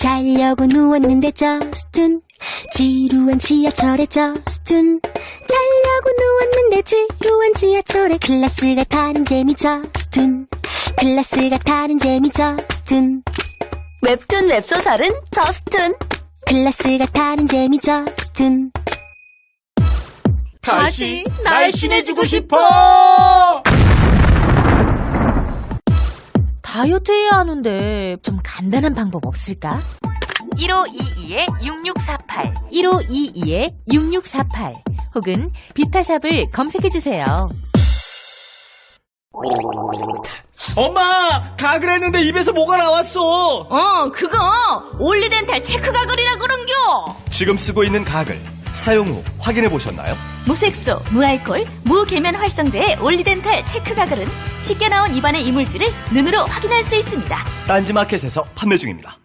자려고 누웠는데 저스툰 지루한 지하철에 저스툰 자려고 누웠는데 지루한 지하철에 클래스가 타는 재미 저스툰 클래스가 타는 재미 저스툰 웹툰 웹소설은 저스툰 클래스가 타는 재미 저스툰 다시 날씬해지고 싶어! 다이어트 해야 하는데 좀 간단한 방법 없을까? 1522-6648 1522-6648 혹은 비타샵을 검색해주세요. 엄마! 가글 했는데 입에서 뭐가 나왔어! 그거 올리덴탈 체크가글이라 그런겨. 지금 쓰고 있는 가글 사용 후 확인해 보셨나요? 무색소, 무알콜, 무계면 활성제의 올리덴탈 체크가글은 쉽게 나온 입안의 이물질을 눈으로 확인할 수 있습니다. 딴지마켓에서 판매 중입니다.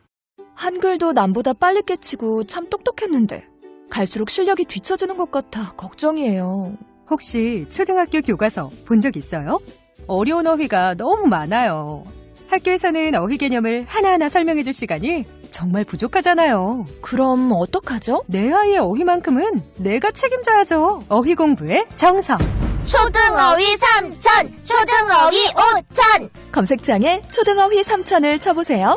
한글도 남보다 빨리 깨치고 참 똑똑했는데 갈수록 실력이 뒤처지는 것 같아 걱정이에요. 혹시 초등학교 교과서 본 적 있어요? 어려운 어휘가 너무 많아요. 학교에서는 어휘 개념을 하나하나 설명해 줄 시간이 정말 부족하잖아요. 그럼 어떡하죠? 내 아이의 어휘만큼은 내가 책임져야죠. 어휘 공부의 정석. 초등어휘 3천, 초등어휘 5천. 검색창에 초등어휘 3천을 쳐보세요.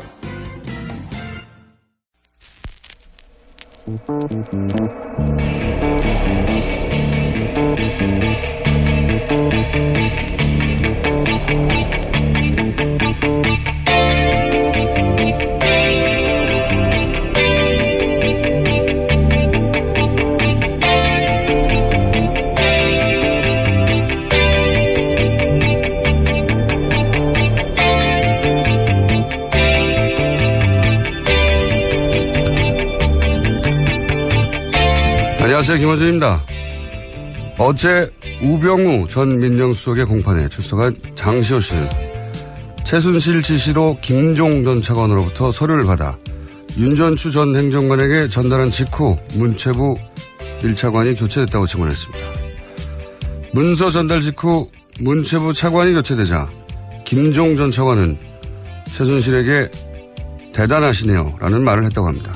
안녕하세요. 김원준입니다. 어제 우병우 전 민정수석의 공판에 출석한 장시호 씨는 최순실 지시로 김종 전 차관으로부터 서류를 받아 윤전추 전 행정관에게 전달한 직후 문체부 1차관이 교체됐다고 증언했습니다. 문서 전달 직후 문체부 차관이 교체되자 김종 전 차관은 최순실에게 대단하시네요 라는 말을 했다고 합니다.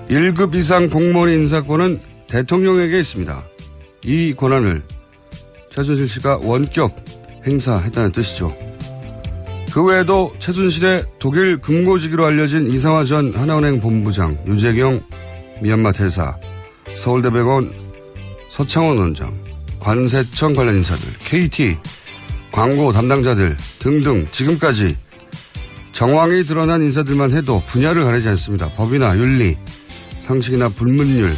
1급 이상 공무원 인사권은 대통령에게 있습니다. 이 권한을 최순실 씨가 원격 행사했다는 뜻이죠. 그 외에도 최순실의 독일 금고지기로 알려진 이상화 전 하나은행 본부장, 유재경 미얀마 대사, 서울대병원 서창원 원장, 관세청 관련 인사들, KT 광고 담당자들 등등 지금까지 정황이 드러난 인사들만 해도 분야를 가리지 않습니다. 법이나 윤리, 상식이나 불문율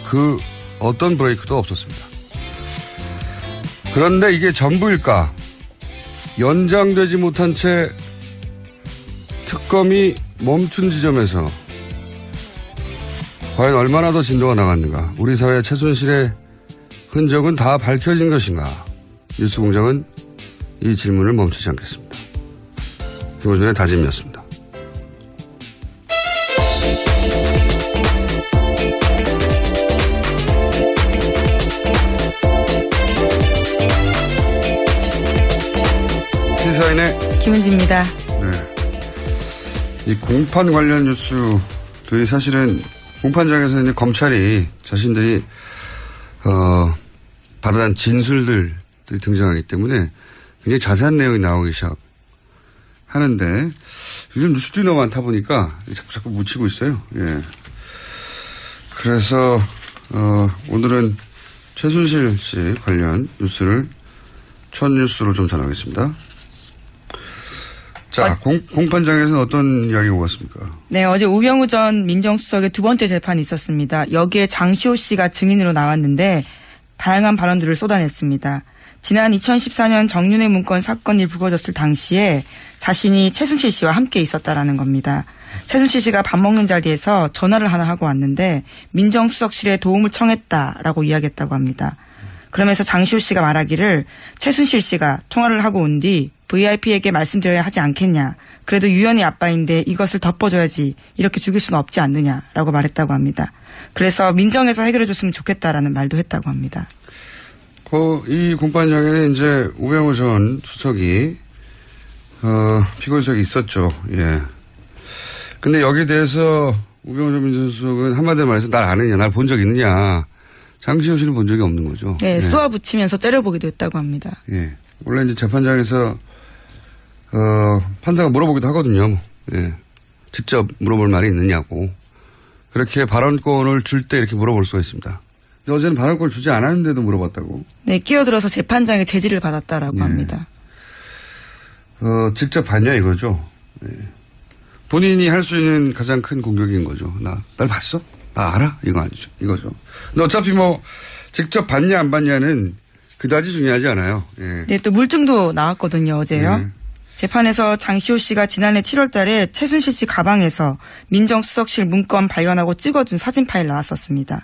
그 어떤 브레이크도 없었습니다. 그런데 이게 전부일까? 연장되지 못한 채 특검이 멈춘 지점에서 과연 얼마나 더 진도가 나갔는가? 우리 사회 최순실의 흔적은 다 밝혀진 것인가? 뉴스공장은 이 질문을 멈추지 않겠습니다. 김호준의 다짐이었습니다. 시사인의 김은지입니다. 네. 이 공판 관련 뉴스들이 사실은 공판장에서 이제 검찰이 자신들이 받아낸 진술들이 등장하기 때문에 굉장히 자세한 내용이 나오기 시작하는데 요즘 뉴스들이 너무 많다 보니까 자꾸 묻히고 있어요. 예. 그래서 오늘은 최순실 씨 관련 뉴스를 첫 뉴스로 좀 전하겠습니다. 자, 공판장에서는 어떤 이야기가 오갔습니까? 네, 어제 우병우 전 민정수석의 두 번째 재판이 있었습니다. 여기에 장시호 씨가 증인으로 나왔는데 다양한 발언들을 쏟아냈습니다. 지난 2014년 정윤회 문건 사건이 불거졌을 당시에 자신이 최순실 씨와 함께 있었다라는 겁니다. 최순실 씨가 밥 먹는 자리에서 전화를 하나 하고 왔는데 민정수석실에 도움을 청했다라고 이야기했다고 합니다. 그러면서 장시호 씨가 말하기를 최순실 씨가 통화를 하고 온 뒤 VIP에게 말씀드려야 하지 않겠냐. 그래도 유연이 아빠인데 이것을 덮어줘야지. 이렇게 죽일 수는 없지 않느냐라고 말했다고 합니다. 그래서 민정에서 해결해줬으면 좋겠다라는 말도 했다고 합니다. 이 공판장에는 이제 우병우 전 수석이 피고인석이 있었죠. 예. 근데 여기에 대해서 우병우 민정수석은 한마디로 말해서 날 아느냐, 날 본 적 있느냐. 장시호 씨는 본 적이 없는 거죠. 네, 쏘아붙이면서 째려보기도 했다고 합니다. 예. 원래 이제 재판장에서, 판사가 물어보기도 하거든요. 예. 직접 물어볼 말이 있느냐고. 그렇게 발언권을 줄 때 이렇게 물어볼 수가 있습니다. 근데 어제는 발언권을 주지 않았는데도 물어봤다고. 네, 끼어들어서 재판장의 제지를 받았다라고 예. 합니다. 직접 봤냐 이거죠. 예. 본인이 할 수 있는 가장 큰 공격인 거죠. 날 봤어? 나 알아? 이거 아니죠. 이거죠. 근데 어차피 뭐 직접 봤냐 안 봤냐는 그다지 중요하지 않아요. 예. 네, 또 물증도 나왔거든요, 어제요. 재판에서 장시호 씨가 지난해 7월 달에 최순실 씨 가방에서 민정수석실 문건 발견하고 찍어준 사진 파일 나왔었습니다.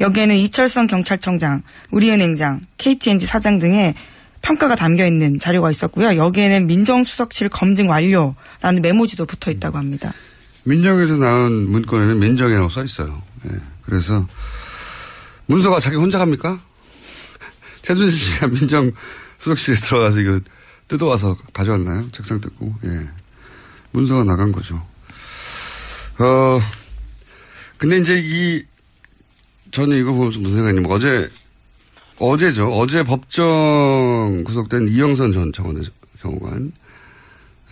여기에는 이철성 경찰청장, 우리은행장, KTNG 사장 등의 평가가 담겨있는 자료가 있었고요. 여기에는 민정수석실 검증 완료라는 메모지도 붙어 있다고 합니다. 민정에서 나온 문건에는 민정이라고 써 있어요. 예. 그래서 문서가 자기 혼자 갑니까? 최순실 씨가 민정수석실에 들어가서 이거 뜯어와서 가져왔나요? 책상 뜯고. 예. 문서가 나간 거죠. 근데 이제 저는 이거 보면서 무슨 생각이냐면 어제죠. 어제 법정 구속된 이영선 전 청와대 경호관.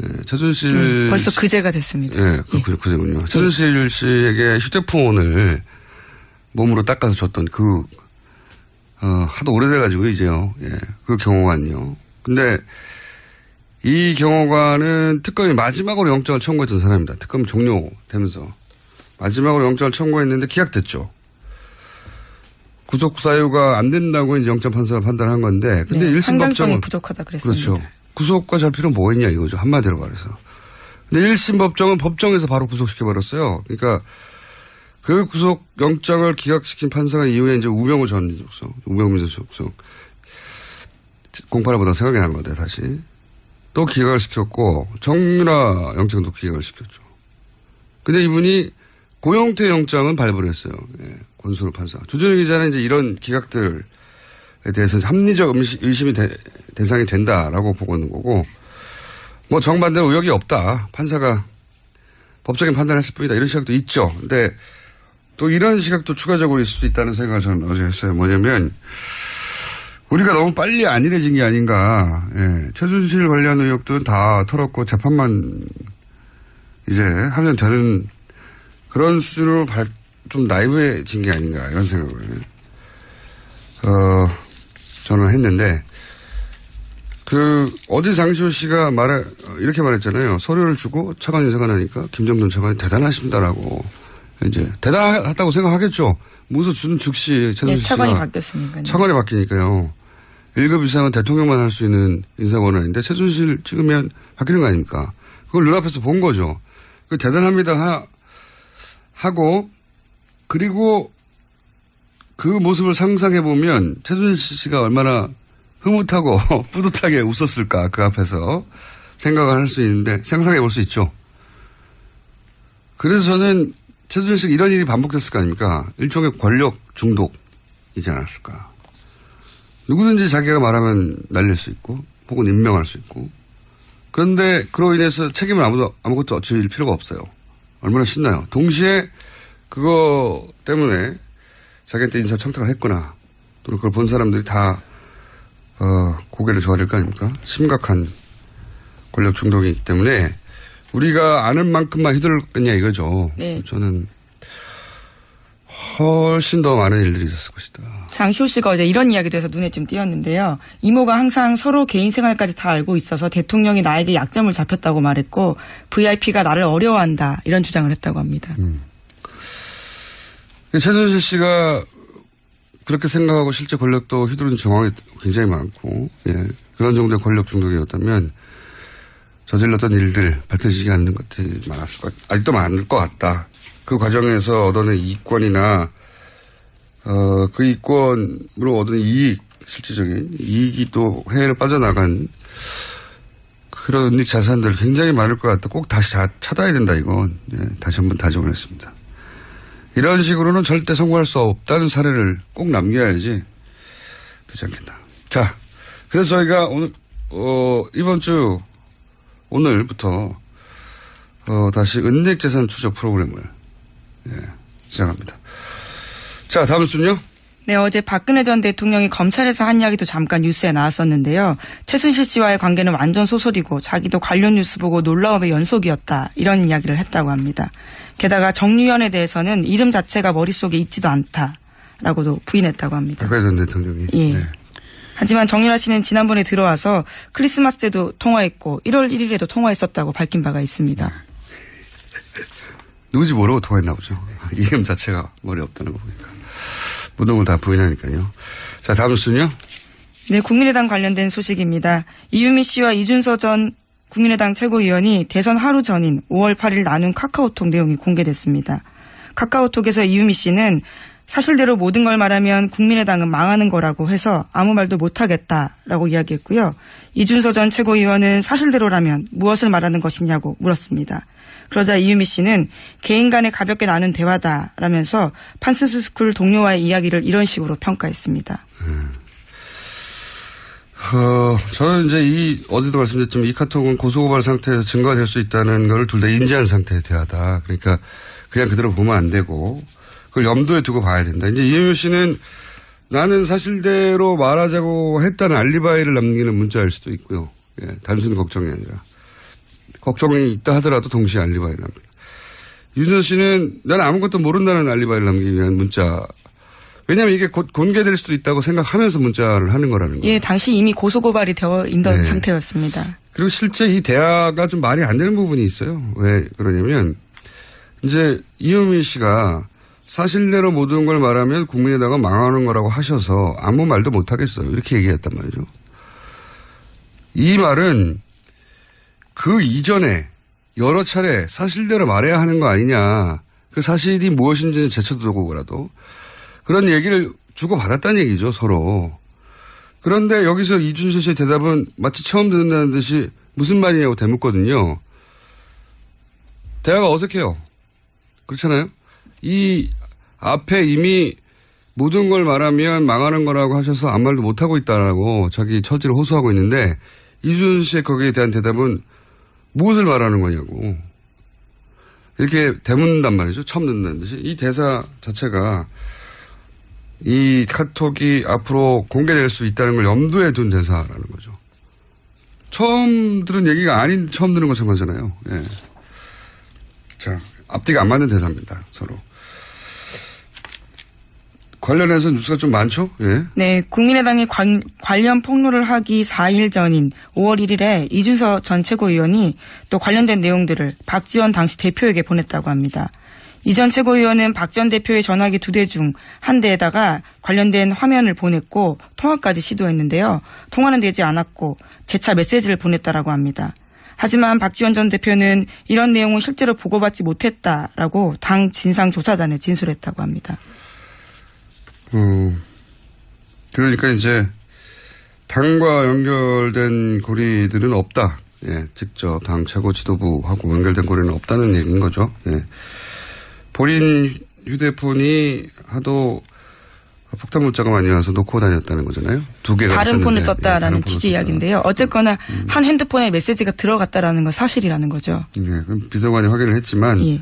예, 최순실. 벌써 그제가 됐습니다. 예, 그제군요. 예. 최순실 씨에게 휴대폰을 몸으로 닦아서 줬던 하도 오래돼가지고 이제요. 예, 그 경호관이요. 근데 이 경호관은 특검이 마지막으로 영장을 청구했던 사람입니다. 특검 종료되면서. 마지막으로 영장을 청구했는데 기각됐죠. 구속 사유가 안 된다고 이제 영장 판사가 판단한 건데, 근데 1심 상당성이 부족하다 그랬습니다. 그렇죠. 구속과 잘 필요는 뭐 있냐 이거죠. 한마디로 말해서. 근데 1심 법정은 법정에서 바로 구속시켜버렸어요. 그러니까 그 구속 영장을 기각시킨 판사가 이후에 이제 우병우 전 민정수석, 우병우 민정수석 공판을 보다 생각이 난 건데 다시 또 기각을 시켰고 정유라 영장도 기각을 시켰죠. 근데 이분이 고영태 영장은 발부를 했어요. 예, 권순우 판사. 주준희 기자는 이제 이런 기각들에 대해서 합리적 의심이 대상이 된다라고 보고 있는 거고, 뭐 정반대로 의혹이 없다. 판사가 법적인 판단을 했을 뿐이다. 이런 시각도 있죠. 근데 또 이런 시각도 추가적으로 있을 수 있다는 생각을 저는 어제 했어요. 뭐냐면 우리가 너무 빨리 안일해진 게 아닌가. 예, 최순실 관련 의혹들은 다 털었고 재판만 이제 하면 되는 그런 수준으로 좀 나이브해진 게 아닌가 이런 생각을 저는 했는데 어제 장시호 씨가 이렇게 말했잖아요. 서류를 주고 차관 인사가 나니까 김정돈 차관이 대단하십니다라고 이제 대단하다고 생각하겠죠. 문서 준 즉시 최순실 씨가 차관이 바뀌었으니까요. 차관이 바뀌니까요. 1급 이상은 대통령만 할 수 있는 인사 권한인데 최순실 찍으면 바뀌는 거 아닙니까? 그걸 눈앞에서 본 거죠. 대단합니다 하고 그리고 그 모습을 상상해 보면 최순실 씨가 얼마나 흐뭇하고 뿌듯하게 웃었을까 그 앞에서 생각을 할 수 있는데 상상해 볼 수 있죠. 그래서 저는 최순실 씨가 이런 일이 반복됐을 거 아닙니까? 일종의 권력 중독이지 않았을까. 누구든지 자기가 말하면 날릴 수 있고 혹은 임명할 수 있고 그런데 그로 인해서 책임을 아무것도 질 필요가 없어요. 얼마나 신나요. 동시에 그거 때문에 자기한테 인사청탁을 했거나 또는 그걸 본 사람들이 다 고개를 저어야 될 거 아닙니까? 심각한 권력 중독이기 때문에 우리가 아는 만큼만 휘둘렀겠냐 이거죠. 네. 저는 훨씬 더 많은 일들이 있었을 것이다. 장시호 씨가 어제 이런 이야기도 해서 눈에 좀 띄었는데요. 이모가 항상 서로 개인 생활까지 다 알고 있어서 대통령이 나에게 약점을 잡혔다고 말했고 VIP가 나를 어려워한다 이런 주장을 했다고 합니다. 최순실 씨가 그렇게 생각하고 실제 권력도 휘두르는 정황이 굉장히 많고 그런 정도의 권력 중독이었다면 저질렀던 일들 밝혀지지 않는 것들이 아직도 많을 것 같다. 그 과정에서 얻어낸 이익권이나 그 이익권으로 얻은 실질적인 이익이 또 해외로 빠져나간 그런 은닉 자산들 굉장히 많을 것 같다. 꼭 다시 찾아야 된다 이건. 다시 한번 다짐을 했습니다. 이런 식으로는 절대 성공할 수 없다는 사례를 꼭 남겨야지 되지 않겠나. 자, 그래서 저희가 오늘부터 다시 은닉재산 추적 프로그램을 시작합니다. 자, 다음 순요. 네, 어제 박근혜 전 대통령이 검찰에서 한 이야기도 잠깐 뉴스에 나왔었는데요. 최순실 씨와의 관계는 완전 소설이고 자기도 관련 뉴스 보고 놀라움의 연속이었다. 이런 이야기를 했다고 합니다. 게다가 정유현에 대해서는 이름 자체가 머릿속에 있지도 않다라고도 부인했다고 합니다. 박근혜 전 대통령이. 예. 네. 하지만 정유라 씨는 지난번에 들어와서 크리스마스 때도 통화했고 1월 1일에도 통화했었다고 밝힌 바가 있습니다. 누군지 모르고 통화했나 보죠. 이름 자체가 머리에 없다는 거 보니까. 모든 걸 다 부인하니까요. 자, 다음 순요. 네, 국민의당 관련된 소식입니다. 이유미 씨와 이준서 전 국민의당 최고위원이 대선 하루 전인 5월 8일 나눈 카카오톡 내용이 공개됐습니다. 카카오톡에서 이유미 씨는 사실대로 모든 걸 말하면 국민의당은 망하는 거라고 해서 아무 말도 못하겠다라고 이야기했고요. 이준서 전 최고위원은 사실대로라면 무엇을 말하는 것이냐고 물었습니다. 그러자 이유미 씨는 개인 간에 가볍게 나눈 대화다라면서 판슨스 스쿨 동료와의 이야기를 이런 식으로 평가했습니다. 저는 이제 어제도 말씀드렸지만 이 카톡은 고소고발 상태에서 증거가 될 수 있다는 걸 둘 다 인지한 상태의 대화다. 그러니까 그냥 그대로 보면 안 되고 그걸 염두에 두고 봐야 된다. 이제 이유미 씨는 나는 사실대로 말하자고 했다는 알리바이를 남기는 문자일 수도 있고요. 예, 단순히 걱정이 아니라. 걱정이 있다 하더라도 동시에 알리바이를 남깁니다. 윤선 씨는 나는 아무것도 모른다는 알리바이를 남기기 위한 문자. 왜냐하면 이게 곧 공개될 수도 있다고 생각하면서 문자를 하는 거라는 거예요. 예, 당시 이미 고소고발이 되어 있던 상태였습니다. 그리고 실제 이 대화가 좀 말이 안 되는 부분이 있어요. 왜 그러냐면 이제 이유미 씨가 사실대로 모든 걸 말하면 국민의당은 망하는 거라고 하셔서 아무 말도 못 하겠어요. 이렇게 얘기했단 말이죠. 이 말은 그 이전에 여러 차례 사실대로 말해야 하는 거 아니냐. 그 사실이 무엇인지는 제쳐두고라도 그런 얘기를 주고받았다는 얘기죠. 서로. 그런데 여기서 이준서 씨의 대답은 마치 처음 듣는다는 듯이 무슨 말이냐고 대묻거든요. 대화가 어색해요. 그렇잖아요. 이 앞에 이미 모든 걸 말하면 망하는 거라고 하셔서 아무 말도 못하고 있다라고 자기 처지를 호소하고 있는데 이준서 씨의 거기에 대한 대답은 무엇을 말하는 거냐고. 이렇게 대묻는단 말이죠. 처음 듣는다는 듯이. 이 대사 자체가 이 카톡이 앞으로 공개될 수 있다는 걸 염두에 둔 대사라는 거죠. 처음 들은 얘기가 아닌 처음 듣는 것처럼 하잖아요. 예. 자, 앞뒤가 안 맞는 대사입니다. 서로. 관련해서 뉴스가 좀 많죠? 예. 네, 국민의당이 관련 폭로를 하기 4일 전인 5월 1일에 이준서 전 최고위원이 또 관련된 내용들을 박지원 당시 대표에게 보냈다고 합니다. 이 전 최고위원은 박 전 대표의 전화기 2대 중 한 대에다가 관련된 화면을 보냈고 통화까지 시도했는데요. 통화는 되지 않았고 재차 메시지를 보냈다라고 합니다. 하지만 박지원 전 대표는 이런 내용은 실제로 보고받지 못했다라고 당 진상조사단에 진술했다고 합니다. 그러니까 이제 당과 연결된 고리들은 없다. 예, 직접 당 최고 지도부하고 연결된 고리는 없다는 얘기인 거죠. 예. 본인 휴대폰이 하도 폭탄 문자가 많이 와서 놓고 다녔다는 거잖아요. 2개가 다른 폰을 있었는데. 썼다라는 예, 취지 이야기인데요. 어쨌거나 한 핸드폰에 메시지가 들어갔다라는 건 사실이라는 거죠. 예, 그럼 비서관이 확인을 했지만 예.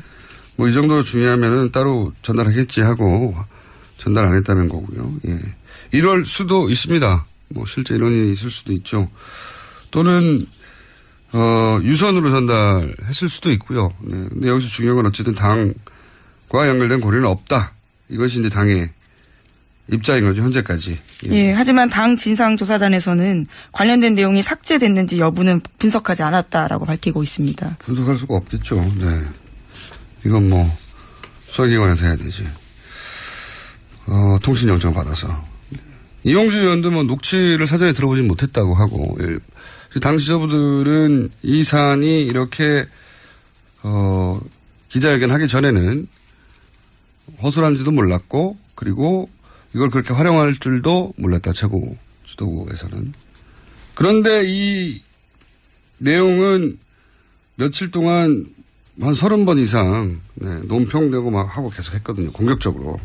뭐 이 정도 중요하면은 따로 전달하겠지 하고 전달 안 했다는 거고요. 예. 이럴 수도 있습니다. 뭐 실제 이런 일이 있을 수도 있죠. 또는 유선으로 전달했을 수도 있고요. 네. 근데 여기서 중요한 건 어쨌든 당과 연결된 고리는 없다. 이것이 이제 당의 입장인 거죠. 현재까지. 예. 예, 하지만 당 진상조사단에서는 관련된 내용이 삭제됐는지 여부는 분석하지 않았다라고 밝히고 있습니다. 분석할 수가 없겠죠. 네. 이건 뭐 수사기관에서 해야 되지. 통신영장 받아서. 이용주 의원도 뭐 녹취를 사전에 들어보진 못했다고 하고, 당 지도부들은 이 사안이 이렇게, 기자회견 하기 전에는 허술한지도 몰랐고, 그리고 이걸 그렇게 활용할 줄도 몰랐다, 최고 지도부에서는. 그런데 이 내용은 며칠 동안 한 30번 이상, 네, 논평되고 막 하고 계속 했거든요. 공격적으로.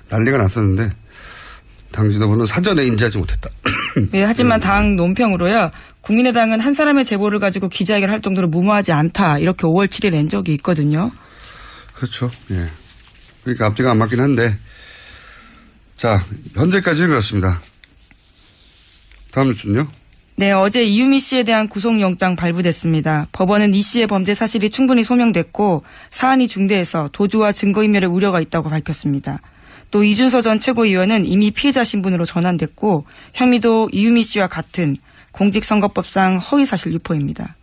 난리가 났었는데 당 지도부는 사전에 인지하지 못했다. 예, 하지만 당 논평으로요. 국민의당은 한 사람의 제보를 가지고 기자회견을 할 정도로 무모하지 않다. 이렇게 5월 7일 낸 적이 있거든요. 그렇죠. 예. 그러니까 앞뒤가 안 맞긴 한데. 자, 현재까지는 그렇습니다. 다음 뉴스는요? 네, 어제 이유미 씨에 대한 구속영장 발부됐습니다. 법원은 이 씨의 범죄 사실이 충분히 소명됐고 사안이 중대해서 도주와 증거인멸의 우려가 있다고 밝혔습니다. 또 이준서 전 최고위원은 이미 피해자 신분으로 전환됐고 혐의도 이유미 씨와 같은 공직선거법상 허위사실 유포입니다.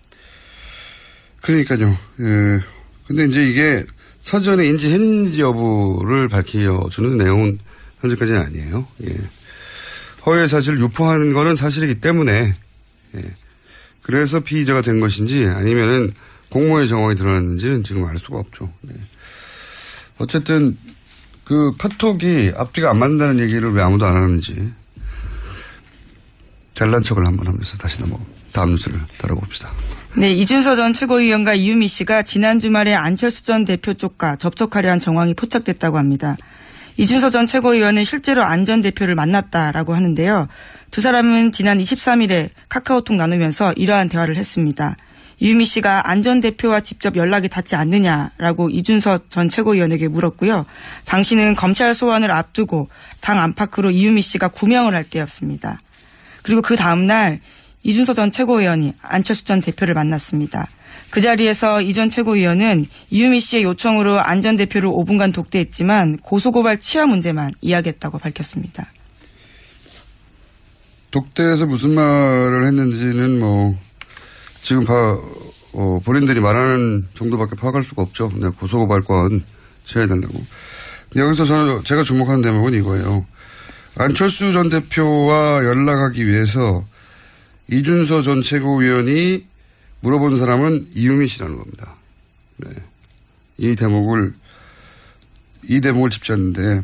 그러니까요. 예. 근데 이제 이게 사전에 인지했는지 여부를 밝혀주는 내용은 현재까지는 아니에요. 예. 허위 사실을 유포하는 거는 사실이기 때문에, 예. 그래서 피의자가 된 것인지 아니면은 공모의 정황이 드러났는지는 지금 알 수가 없죠. 네. 어쨌든 그 카톡이 앞뒤가 안 맞는다는 얘기를 왜 아무도 안 하는지 잘난 척을 한번 하면서 다시 다음 뉴스를 다뤄봅시다. 네, 이준서 전 최고위원과 이유미 씨가 지난 주말에 안철수 전 대표 쪽과 접촉하려 한 정황이 포착됐다고 합니다. 이준서 전 최고위원은 실제로 안 전 대표를 만났다라고 하는데요. 두 사람은 지난 23일에 카카오톡 나누면서 이러한 대화를 했습니다. 이유미 씨가 안 전 대표와 직접 연락이 닿지 않느냐라고 이준서 전 최고위원에게 물었고요. 당시는 검찰 소환을 앞두고 당 안팎으로 이유미 씨가 구명을 할 때였습니다. 그리고 그 다음날 이준서 전 최고위원이 안철수 전 대표를 만났습니다. 그 자리에서 이 전 최고위원은 이유미 씨의 요청으로 안 전 대표를 5분간 독대했지만 고소고발 치아 문제만 이야기했다고 밝혔습니다. 독대에서 무슨 말을 했는지는 지금 본인들이 말하는 정도밖에 파악할 수가 없죠. 네, 고소고발권 취해야 된다고. 여기서 제가 주목하는 대목은 이거예요. 안철수 전 대표와 연락하기 위해서 이준서 전 최고위원이 물어본 사람은 이유미 씨라는 겁니다. 네. 이 대목을 짚자는데,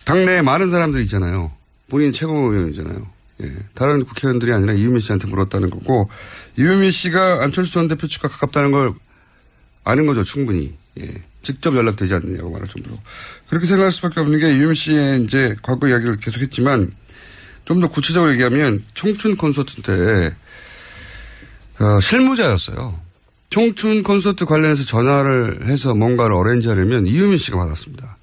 당내에 많은 사람들이 있잖아요. 본인 최고위원이잖아요. 예. 다른 국회의원들이 아니라 이유미 씨한테 물었다는 거고, 이유미 씨가 안철수 전 대표 측과 가깝다는 걸 아는 거죠, 충분히. 예. 직접 연락되지 않느냐고 말할 정도로. 그렇게 생각할 수밖에 없는 게 이유미 씨의 이제 과거 이야기를 계속했지만, 좀 더 구체적으로 얘기하면 청춘 콘서트 때 실무자였어요. 청춘 콘서트 관련해서 전화를 해서 뭔가를 어레인지하려면 이유미 씨가 받았습니다.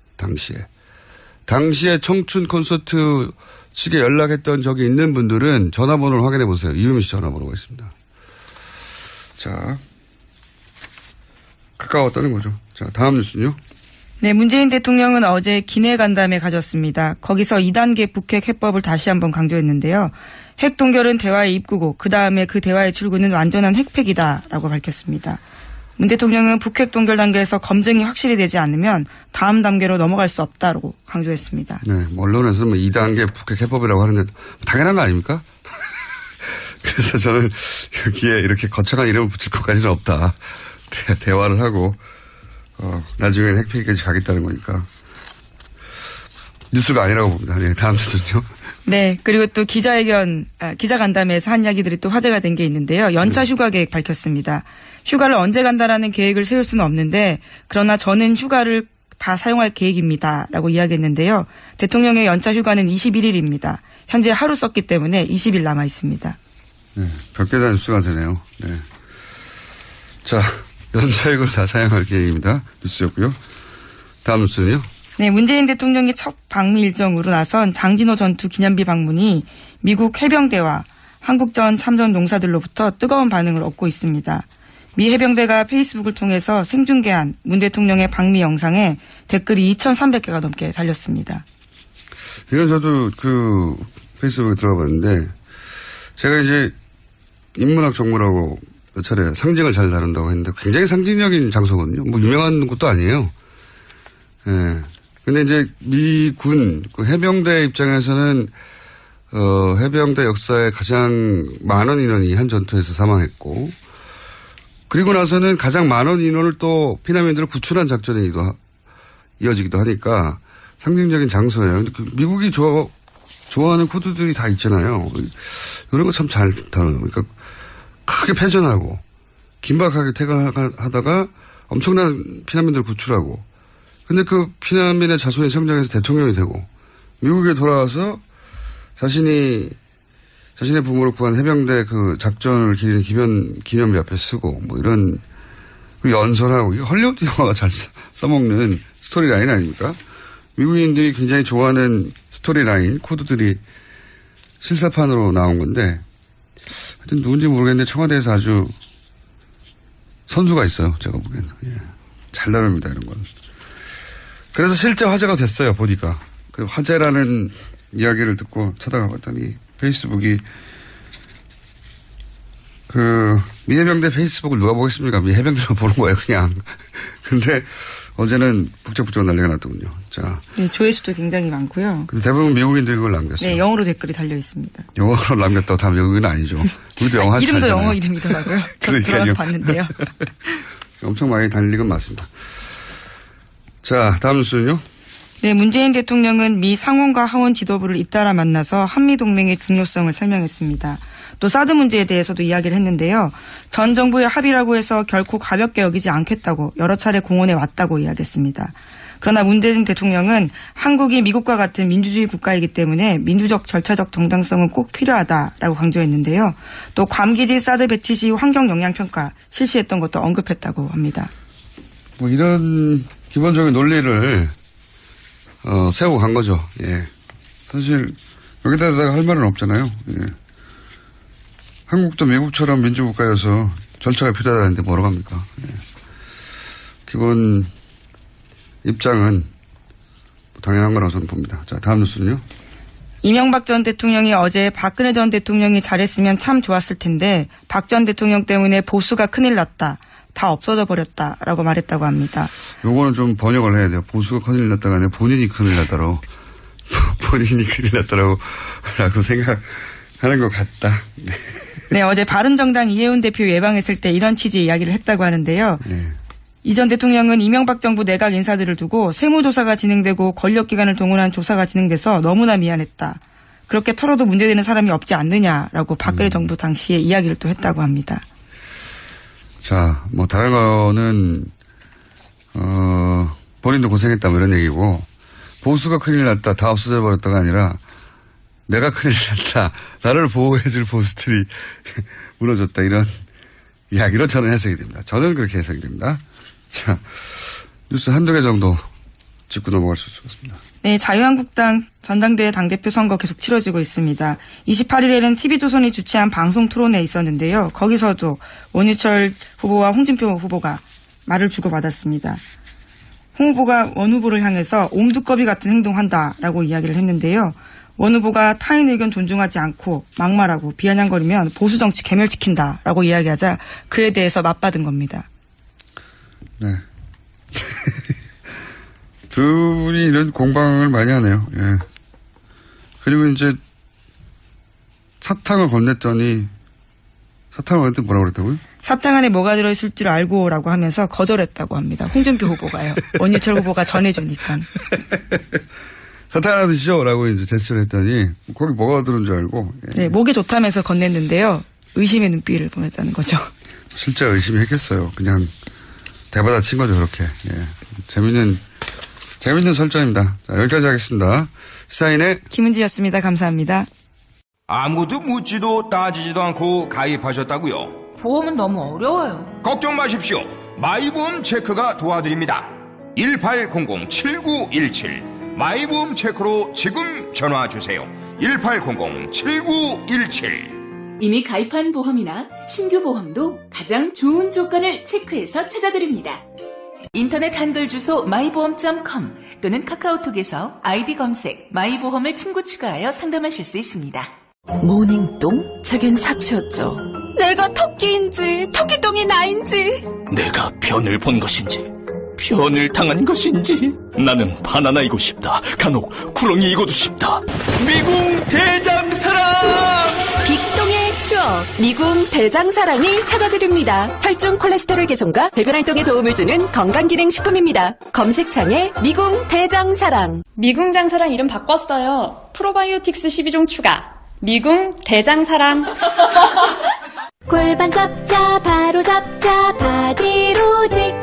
당시에 청춘 콘서트 측에 연락했던 적이 있는 분들은 전화번호를 확인해 보세요. 이유미 씨 전화번호가 있습니다. 자, 가까웠다는 거죠. 자, 다음 뉴스는요. 네, 문재인 대통령은 어제 기내 간담회 가졌습니다. 거기서 2단계 북핵 해법을 다시 한번 강조했는데요. 핵 동결은 대화의 입구고 그 다음에 그 대화의 출구는 완전한 핵폐기다라고 밝혔습니다. 문 대통령은 북핵 동결 단계에서 검증이 확실히 되지 않으면 다음 단계로 넘어갈 수 없다고 강조했습니다. 네, 언론에서는 2단계 북핵 해법이라고 하는데 당연한 거 아닙니까? 그래서 저는 여기에 이렇게 거창한 이름을 붙일 것까지는 없다. 대화를 하고 나중에는 핵폐기까지 가겠다는 거니까. 뉴스가 아니라고 봅니다. 네, 다음 뉴스는요. 네, 그리고 또 기자간담회에서 한 이야기들이 또 화제가 된 게 있는데요. 연차 휴가 계획 밝혔습니다. 휴가를 언제 간다라는 계획을 세울 수는 없는데 그러나 저는 휴가를 다 사용할 계획입니다. 라고 이야기했는데요. 대통령의 연차 휴가는 21일입니다. 현재 하루 썼기 때문에 20일 남아 있습니다. 네, 별게 다 뉴스가 되네요. 네. 자, 연차휴가를 다 사용할 계획입니다. 뉴스였고요. 다음 뉴스는요. 네, 문재인 대통령의 첫 방미 일정으로 나선 장진호 전투 기념비 방문이 미국 해병대와 한국전 참전 농사들로부터 뜨거운 반응을 얻고 있습니다. 미 해병대가 페이스북을 통해서 생중계한 문 대통령의 방미 영상에 댓글이 2,300개가 넘게 달렸습니다. 이건 저도 페이스북에 들어가 봤는데 제가 이제 인문학 전문하고 몇 차례 상징을 잘 다룬다고 했는데 굉장히 상징적인 장소거든요. 유명한 곳도 아니에요. 예. 근데 이제 미군 해병대 입장에서는 해병대 역사에 가장 많은 인원이 한 전투에서 사망했고 그리고 나서는 가장 많은 인원을 또 피난민들을 구출한 작전에 이어지기도 하니까 상징적인 장소예요. 근데 미국이 좋아하는 코드들이 다 있잖아요. 이런 거 참 잘 다뤄요. 그러니까 크게 패전하고 긴박하게 퇴각하다가 엄청난 피난민들을 구출하고 근데 그 피난민의 자손이 성장해서 대통령이 되고 미국에 돌아와서 자신이 자신의 부모를 구한 해병대 그 작전을 기리는 기념비 앞에 쓰고 뭐 이런 연설하고 이게 헐리우드 영화가 잘 써먹는 스토리라인 아닙니까? 미국인들이 굉장히 좋아하는 스토리라인 코드들이 실사판으로 나온 건데 하여튼 누군지 모르겠는데 청와대에서 아주 선수가 있어요. 제가 보기에는. 예. 잘 다룹니다. 이런 건. 그래서 실제 화제가 됐어요. 보니까. 그 화제라는 이야기를 듣고 찾아가 봤더니 페이스북이 미 해병대 페이스북을 누가 보겠습니까? 미 해병대만 보는 거예요. 그냥. 근데 어제는 북적북적 난리가 났더군요. 자. 네, 조회수도 굉장히 많고요. 대부분 미국인들이 그걸 남겼어요. 네, 영어로 댓글이 달려 있습니다. 영어로 남겼다고 다 미국인은 아니죠. 우리도 영어 이름도 잘잖아요. 영어 이름이더라고요. 저 들어가서 봤는데요. 엄청 많이 달리건 맞습니다. 자, 다음 뉴스는요? 네, 문재인 대통령은 미 상원과 하원 지도부를 잇따라 만나서 한미동맹의 중요성을 설명했습니다. 또 사드 문제에 대해서도 이야기를 했는데요. 전 정부의 합의라고 해서 결코 가볍게 여기지 않겠다고 여러 차례 공언해 왔다고 이야기했습니다. 그러나 문재인 대통령은 한국이 미국과 같은 민주주의 국가이기 때문에 민주적 절차적 정당성은 꼭 필요하다라고 강조했는데요. 또 괌기지 사드 배치 시 환경 영향 평가 실시했던 것도 언급했다고 합니다. 뭐 이런 기본적인 논리를 세우고 간 거죠. 예. 사실 여기다가 할 말은 없잖아요. 예. 한국도 미국처럼 민주국가여서 절차가 필요하다는데 뭐라고 합니까? 예. 기본 입장은 당연한 거라고 저는 봅니다. 자, 다음 뉴스는요. 이명박 전 대통령이 어제 박근혜 전 대통령이 잘했으면 참 좋았을 텐데 박 전 대통령 때문에 보수가 큰일 났다. 다 없어져 버렸다라고 말했다고 합니다. 요거는 좀 번역을 해야 돼요. 보수가 큰일 났다가 아니라 본인이 큰일 났다라고. 본인이 큰일 났다라고 생각하는 것 같다. 네. 네, 어제 바른정당 이해운 대표 예방했을 때 이런 취지의 이야기를 했다고 하는데요. 네. 이 전 대통령은 이명박 정부 내각 인사들을 두고 세무조사가 진행되고 권력기관을 동원한 조사가 진행돼서 너무나 미안했다. 그렇게 털어도 문제되는 사람이 없지 않느냐라고 박근혜 정부 당시에 이야기를 또 했다고 합니다. 자, 뭐 다른 거는 본인도 고생했다 뭐 이런 얘기고 보수가 큰일 났다 다 없어져 버렸다가 아니라 내가 큰일 났다 나를 보호해줄 보수들이 무너졌다 이런 이야기로 저는 해석이 됩니다. 저는 그렇게 해석이 됩니다. 자, 뉴스 한두 개 정도 짚고 넘어갈 수 있습니다. 네, 자유한국당 전당대회 당대표 선거 계속 치러지고 있습니다. 28일에는 TV조선이 주최한 방송 토론회에 있었는데요. 거기서도 원유철 후보와 홍준표 후보가 말을 주고받았습니다. 홍 후보가 원 후보를 향해서 옴두꺼비 같은 행동한다라고 이야기를 했는데요. 원 후보가 타인 의견 존중하지 않고 막말하고 비아냥거리면 보수정치 괴멸시킨다라고 이야기하자 그에 대해서 맞받은 겁니다. 네. 두 분이 이런 공방을 많이 하네요. 예. 그리고 이제 사탕을 건넸더니 뭐라고 그랬다고요? 사탕 안에 뭐가 들어있을 줄 알고라고 하면서 거절했다고 합니다. 홍준표 후보가요. 원유철 후보가 전해주니까. 사탕 하나 드시죠라고 이제 제스처를 했더니 거기 뭐가 들은 줄 알고. 예. 네, 목에 좋다면서 건넸는데요. 의심의 눈빛을 보냈다는 거죠. 실제 의심이 했겠어요. 그냥 대받아 친 거죠 그렇게. 예. 재밌는 설정입니다. 자, 여기까지 하겠습니다. 시사인의 김은지였습니다. 감사합니다. 아무도 묻지도 따지지도 않고 가입하셨다고요? 보험은 너무 어려워요. 걱정 마십시오. 마이보험 체크가 도와드립니다. 1800-7917 마이보험 체크로 지금 전화주세요. 1800-7917 이미 가입한 보험이나 신규 보험도 가장 좋은 조건을 체크해서 찾아드립니다. 인터넷 한글 주소 마이보험.com 또는 카카오톡에서 아이디 검색 마이보험을 친구 추가하여 상담하실 수 있습니다. 모닝똥? 제겐 사치였죠. 내가 토끼인지 토끼똥이 나인지 내가 변을 본 것인지 변을 당한 것인지 나는 바나나이고 싶다. 간혹 구렁이이고도 싶다. 미궁 대장사랑 빅똥의 추억 미궁 대장사랑이 찾아드립니다. 혈중 콜레스테롤 개선과 배변 활동에 도움을 주는 건강기능식품입니다. 검색창에 미궁 대장사랑. 미궁 장사랑 이름 바꿨어요. 프로바이오틱스 12종 추가. 미궁 대장사랑. 골반 잡자 바로 잡자 바디로직.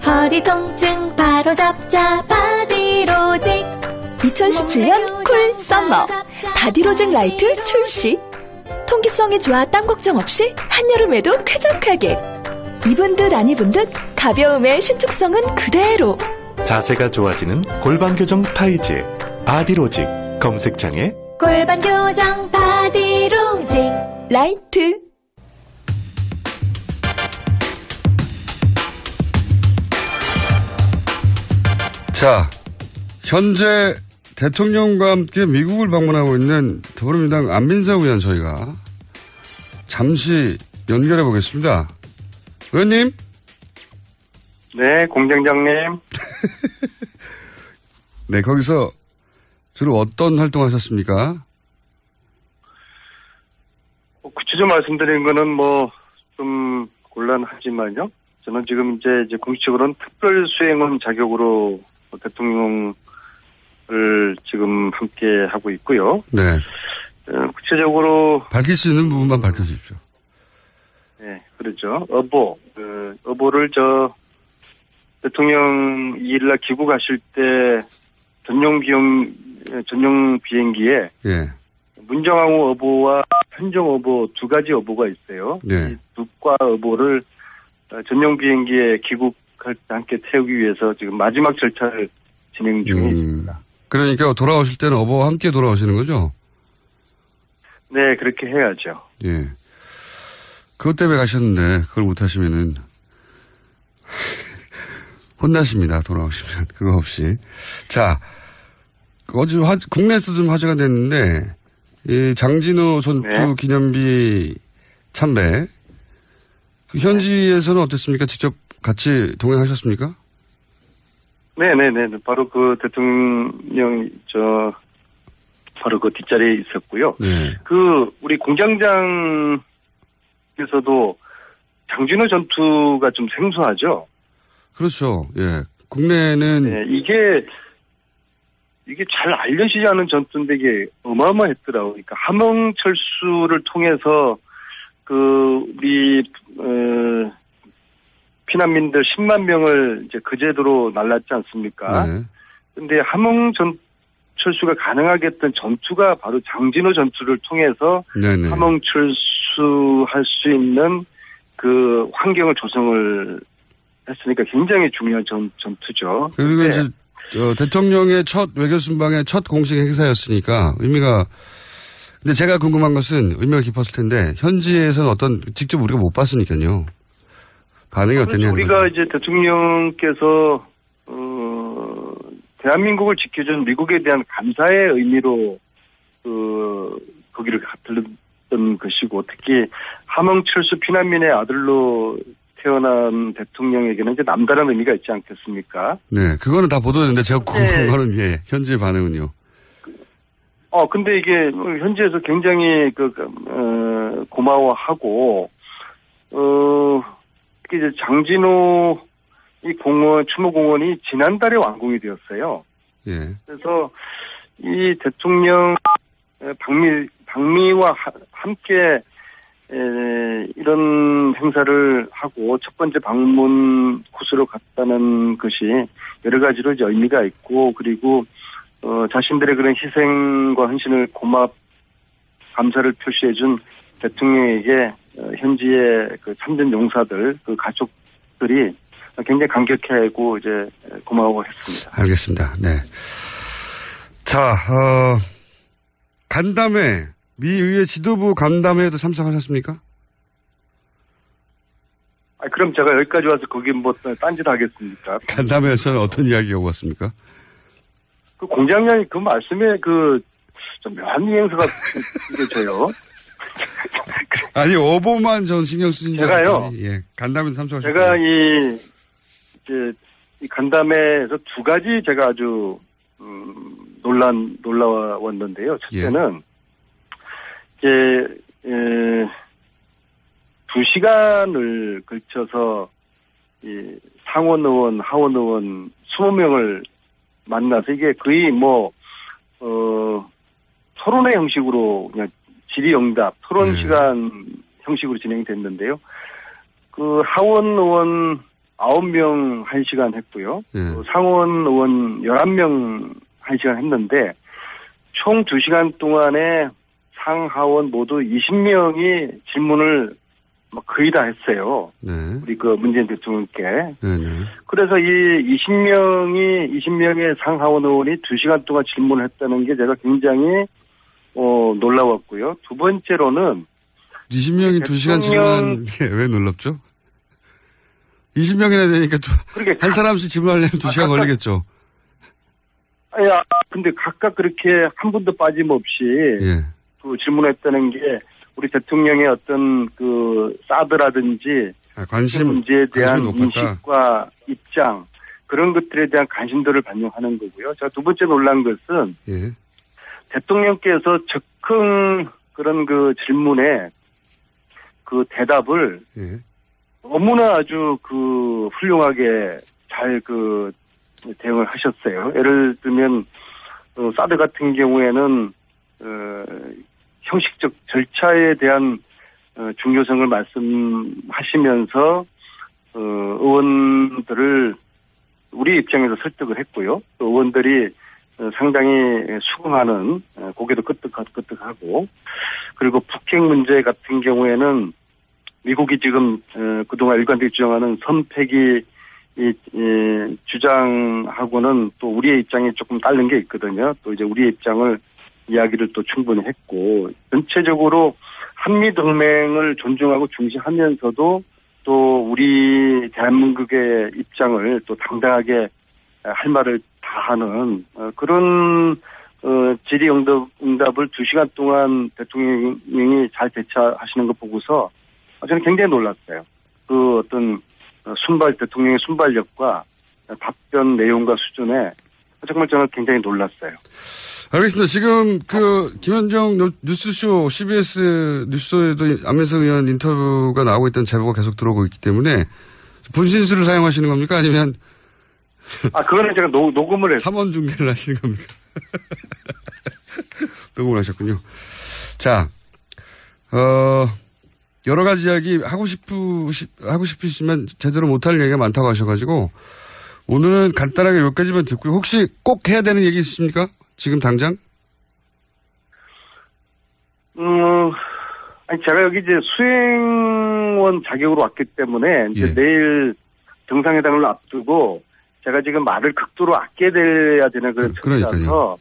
허리 통증 바로 잡자 바디로직. 2017년 쿨 썸머 바디로직 라이트 출시. 통기성이 좋아 땀 걱정 없이 한여름에도 쾌적하게. 입은 듯 안 입은 듯 가벼움의 신축성은 그대로. 자세가 좋아지는 골반 교정 타이즈 바디로직. 검색창에 골반 교정 바디로직 라이트. 자, 현재 대통령과 함께 미국을 방문하고 있는 더불어민주당 안민석 의원 저희가 잠시 연결해 보겠습니다. 의원님? 네, 공장장님. 네, 거기서 주로 어떤 활동하셨습니까? 구체적으로 말씀드린 거는 좀 곤란하지만요. 저는 지금 이제 공식적으로는 특별 수행원 자격으로 대통령을 지금 함께 하고 있고요. 네. 구체적으로 밝힐 수 있는 부분만 밝혀주십시오. 네, 그렇죠. 어보를 대통령 2일날 귀국하실 때 전용 비행기에 예. 문정왕후 어보와 현정 어보 두 가지 어보가 있어요. 네. 이 두 과 어보를 전용 비행기에 귀국할 때 함께 태우기 위해서 지금 마지막 절차를 진행 중에 있습니다. 그러니까 돌아오실 때는 어버와 함께 돌아오시는 거죠? 네, 그렇게 해야죠. 예. 그것 때문에 가셨는데 그걸 못 하시면은 혼나십니다. 돌아오시면 그거 없이. 자, 어제 국내에서 좀 화제가 됐는데 이 장진호 전투 네. 기념비 참배 그 현지에서는 어땠습니까? 직접 같이 동행하셨습니까? 네네네. 바로 그 대통령 바로 그 뒷자리에 있었고요. 네. 우리 공장장께서도 장진호 전투가 좀 생소하죠. 그렇죠. 예. 국내는 네, 이게 잘 알려지지 않은 전투인데 이게 어마어마했더라고요. 그러니까 함흥철수를 통해서 우리 피난민들 10만 명을 이제 그제도로 날랐지 않습니까? 네. 근데 함흥철수가 가능하게 했던 전투가 바로 장진호 전투를 통해서 네네. 함흥철수할 수 있는 그 환경을 조성을 했으니까 굉장히 중요한 전투죠. 그리고 이제 대통령의 첫 외교 순방의 첫 공식 행사였으니까 의미가. 근데 제가 궁금한 것은 의미가 깊었을 텐데 현지에서는 직접 우리가 못 봤으니까요. 반응이 어땠냐는 우리가 이제 대통령께서 대한민국을 지켜준 미국에 대한 감사의 의미로 거기를 들렀던 것이고 특히 함흥철수 피난민의 아들로 태어난 대통령에게는 이제 남다른 의미가 있지 않겠습니까? 네, 그거는 다 보도됐는데 제가 궁금한 거는 현지의 반응은요. 근데 이게 현지에서 굉장히 고마워하고 이제 장진호 이 추모공원이 지난달에 완공이 되었어요. 예. 그래서 이 대통령 방미와 함께 이런 행사를 하고 첫 번째 방문 코스로 갔다는 것이 여러 가지로 이제 의미가 있고 그리고 자신들의 그런 희생과 헌신을 감사를 표시해준 대통령에게 현지의 그 참전 용사들, 그 가족들이 굉장히 감격해하고 이제 고마워했습니다. 알겠습니다. 네. 자, 간담회, 미 의회 지도부 간담회에도 참석하셨습니까? 그럼 제가 여기까지 와서 거기 딴짓 하겠습니까? 간담회에서는 어떤 이야기가 오갔습니까? 그 공장장이 그 말씀에 좀 묘한 이행사가 느껴져요. 아니, 어보만 전 신경 쓰신 줄 제가요. 예, 간담회 참석하셨고. 제가 이 간담회에서 두 가지 제가 아주 놀라웠는데요. 첫째는 이제 2시간을 걸쳐서 이 상원 의원, 하원 의원 20명을 만나서 이게 거의 토론회 형식으로 그냥 질의응답, 토론 시간 형식으로 진행됐는데요. 그 하원 의원 9명 1시간 했고요. 상원 의원 11명 1시간 했는데 총 2시간 동안에 상하원 모두 20명이 질문을 거의 다 했어요. 네. 우리 그 문재인 대통령께. 네네. 그래서 이 20명의 상하원 의원이 2시간 동안 질문을 했다는 게 제가 굉장히 놀라웠고요. 두 번째로는 20명이 2시간 질문하는 게 왜 놀랍죠? 20명이나 되니까 한 사람씩 질문하려면 2시간 걸리겠죠. 근데 각각 그렇게 한 분도 빠짐없이 예. 그 질문했다는 게 우리 대통령의 어떤 그 사드라든지 관심 문제에 대한 높았다. 인식과 입장 그런 것들에 대한 관심도를 반영하는 거고요. 제가 두 번째 놀란 것은 예. 대통령께서 즉흥 그런 그 질문에 그 대답을 예. 너무나 아주 그 훌륭하게 잘 그 대응을 하셨어요. 예를 들면 사드 같은 경우에는 형식적 절차에 대한 중요성을 말씀하시면서 의원들을 우리 입장에서 설득을 했고요. 또 의원들이 상당히 수긍하는 고개도 끄덕끄덕하고 그리고 북핵 문제 같은 경우에는 미국이 지금 그동안 일관되게 주장하는 선패기 주장하고는 또 우리의 입장이 조금 다른 게 있거든요. 또 이제 우리의 입장을 이야기를 또 충분히 했고 전체적으로 한미동맹을 존중하고 중시하면서도 또 우리 대한민국의 입장을 또 당당하게 할 말을 다 하는 그런 질의응답을 2시간 동안 대통령이 잘 대처하시는 거 보고서 저는 굉장히 놀랐어요. 그 어떤 대통령의 순발력과 답변 내용과 수준에 정말 저는 굉장히 놀랐어요. 알겠습니다. 지금 김현정 뉴스쇼 CBS 뉴스쇼에도 안민석 의원 인터뷰가 나오고 있다는 제보가 계속 들어오고 있기 때문에 분신술을 사용하시는 겁니까? 아니면 그거는 제가 녹음을 했어요. 3원 중계를 하시는 겁니까? 녹음을 하셨군요. 자, 여러 가지 이야기 하고 싶으시면 제대로 못할 얘기가 많다고 하셔가지고 오늘은 간단하게 여기까지만 듣고요. 혹시 꼭 해야 되는 얘기 있으십니까? 지금 당장? 제가 여기 이제 수행원 자격으로 왔기 때문에 이제 내일 정상회담을 앞두고 제가 지금 말을 극도로 아껴야 되는 그런 그러니까요.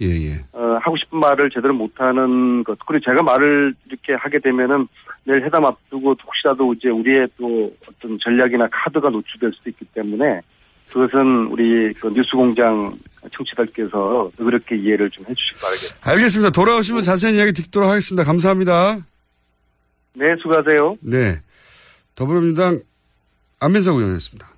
하고 싶은 말을 제대로 못하는 것. 그리고 제가 말을 이렇게 하게 되면은 내일 회담 앞두고 혹시라도 이제 우리의 또 어떤 전략이나 카드가 노출될 수도 있기 때문에 그것은 우리 그 뉴스공장 청취자들께서 그렇게 이해를 좀 해주시기 바라겠습니다. 알겠습니다. 돌아오시면 자세한 이야기 듣도록 하겠습니다. 감사합니다. 네, 수고하세요. 네. 더불어민주당 안민석 의원이었습니다.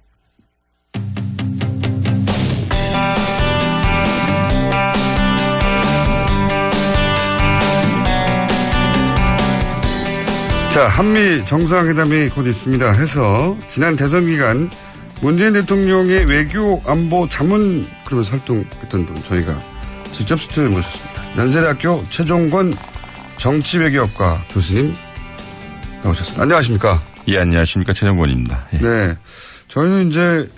자, 한미 정상회담이 곧 있습니다 해서 지난 대선 기간 문재인 대통령의 외교 안보 자문 그러면서 활동했던 분 저희가 직접 스튜디오에 모셨습니다. 연세대학교 최종권 정치외교학과 교수님 나오셨습니다. 안녕하십니까? 예, 안녕하십니까? 최종권입니다. 예. 네. 저희는 이제